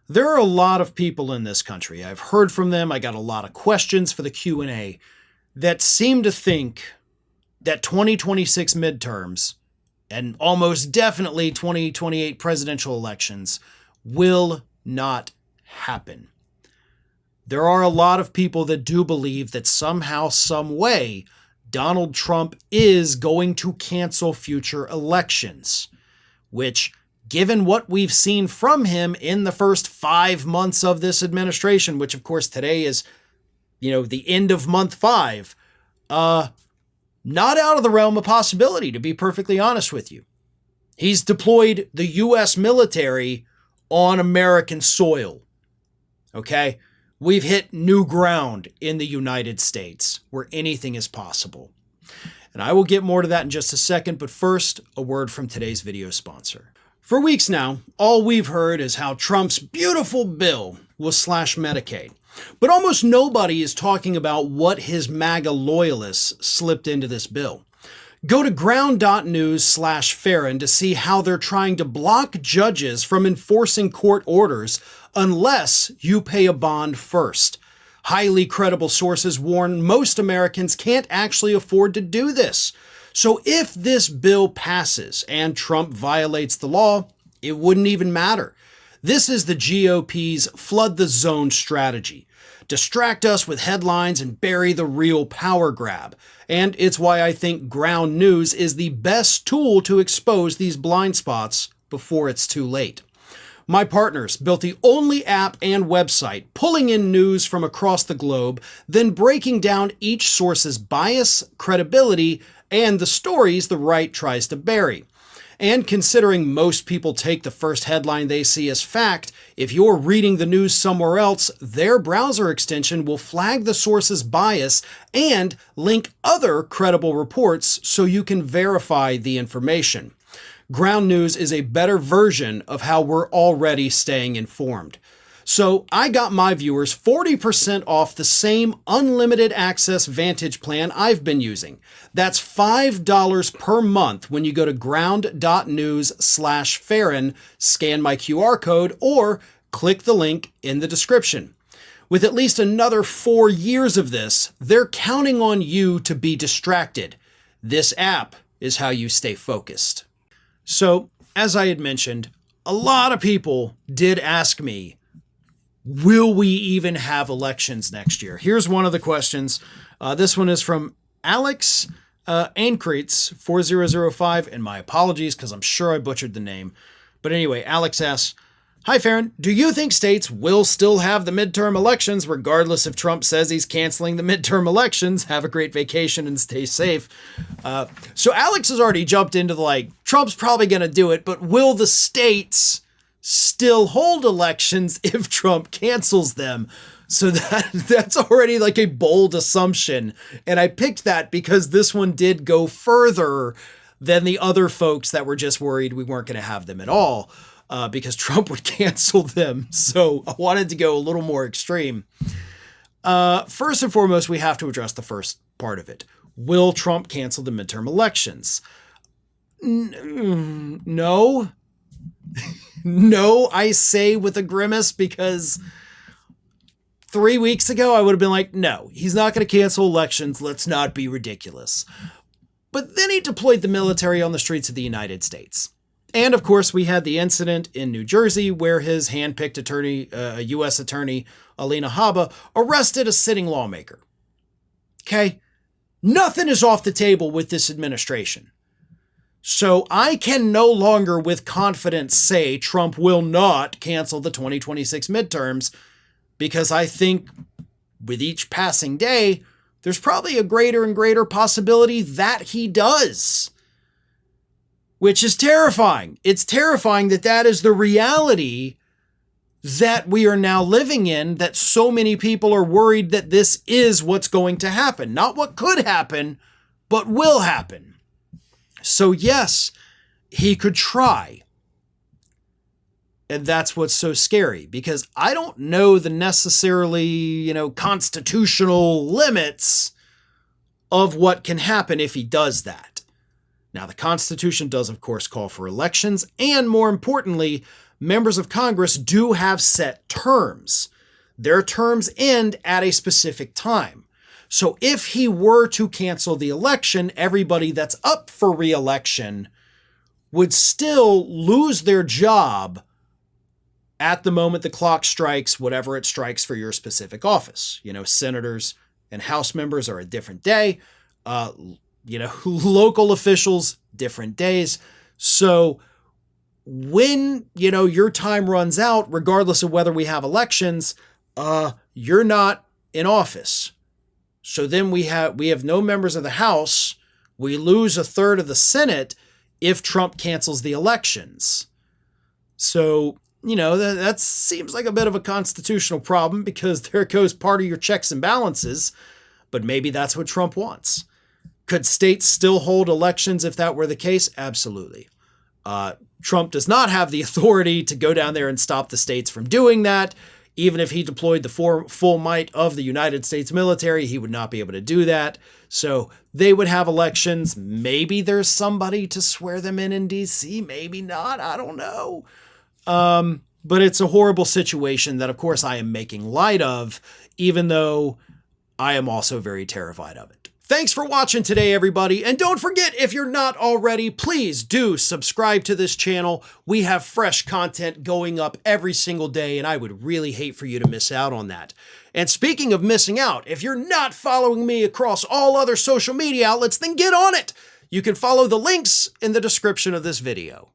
There are a lot of people in this country, I've heard from them, I got a lot of questions for the Q&A, that seem to think that 2026 midterms and almost definitely 2028 presidential elections will not happen. There are a lot of people that do believe that somehow, some way, Donald Trump is going to cancel future elections, which, given what we've seen from him in the first 5 months of this administration, which of course today is, the end of month 5, not out of the realm of possibility, to be perfectly honest with you. He's deployed the U.S. military on American soil. Okay? We've hit new ground in the United States where anything is possible. And I will get more to that in just a second, but first, a word from today's video sponsor. For weeks now, all we've heard is how Trump's beautiful bill will slash Medicaid. But almost nobody is talking about what his MAGA loyalists slipped into this bill. Go to ground.news/Farron to see how they're trying to block judges from enforcing court orders unless you pay a bond first. Highly credible sources warn most Americans can't actually afford to do this. So if this bill passes and Trump violates the law, it wouldn't even matter. This is the GOP's flood the zone strategy. Distract us with headlines and bury the real power grab. And it's why I think Ground News is the best tool to expose these blind spots before it's too late. My partners built the only app and website pulling in news from across the globe, then breaking down each source's bias, credibility, and the stories the right tries to bury. And considering most people take the first headline they see as fact, if you're reading the news somewhere else, their browser extension will flag the source's bias and link other credible reports so you can verify the information. Ground News is a better version of how we're already staying informed. So I got my viewers 40% off the same unlimited access Vantage plan I've been using. That's $5 per month when you go to ground.news/Farron, scan my QR code, or click the link in the description. With at least another 4 years of this, they're counting on you to be distracted. This app is how you stay focused. So, as I had mentioned, a lot of people did ask me, will we even have elections next year? Here's one of the questions. This one is from Alex Ankreitz 4005, and my apologies because I'm sure I butchered the name. But anyway, Alex asks, "Hi Farron, do you think states will still have the midterm elections regardless if Trump says he's canceling the midterm elections? Have a great vacation and stay safe." So Alex has already jumped into Trump's probably going to do it, but will the states still hold elections if Trump cancels them? So that's already a bold assumption. And I picked that because this one did go further than the other folks that were just worried we weren't going to have them at all because Trump would cancel them. So I wanted to go a little more extreme. First and foremost, we have to address the first part of it. Will Trump cancel the midterm elections? No. No, I say with a grimace, because 3 weeks ago I would have been like, no, he's not going to cancel elections. Let's not be ridiculous. But then he deployed the military on the streets of the United States. And of course, we had the incident in New Jersey where his handpicked attorney, U.S. attorney, Alina Habba, arrested a sitting lawmaker. Okay? Nothing is off the table with this administration. So I can no longer with confidence say Trump will not cancel the 2026 midterms, because I think with each passing day, there's probably a greater and greater possibility that he does, which is terrifying. It's terrifying that that is the reality that we are now living in, that so many people are worried that this is what's going to happen. Not what could happen, but will happen. So yes, he could try. And that's what's so scary, because I don't know the necessarily, constitutional limits of what can happen if he does that. Now, the Constitution does, of course, call for elections, and more importantly, members of Congress do have set terms. Their terms end at a specific time. So if he were to cancel the election, everybody that's up for re-election would still lose their job at the moment the clock strikes, whatever it strikes for your specific office. Senators and House members are a different day. Local officials, different days. So when, your time runs out, regardless of whether we have elections, you're not in office. So then we have no members of the House. We lose a third of the Senate if Trump cancels the elections. So, that seems like a bit of a constitutional problem, because there goes part of your checks and balances, but maybe that's what Trump wants. Could states still hold elections if that were the case? Absolutely. Trump does not have the authority to go down there and stop the states from doing that. Even if he deployed the full might of the United States military, he would not be able to do that. So they would have elections. Maybe there's somebody to swear them in D.C. Maybe not. I don't know. But it's a horrible situation that, of course, I am making light of, even though I am also very terrified of it. Thanks for watching today, everybody. And don't forget, if you're not already, please do subscribe to this channel. We have fresh content going up every single day, and I would really hate for you to miss out on that. And speaking of missing out, if you're not following me across all other social media outlets, then get on it. You can follow the links in the description of this video.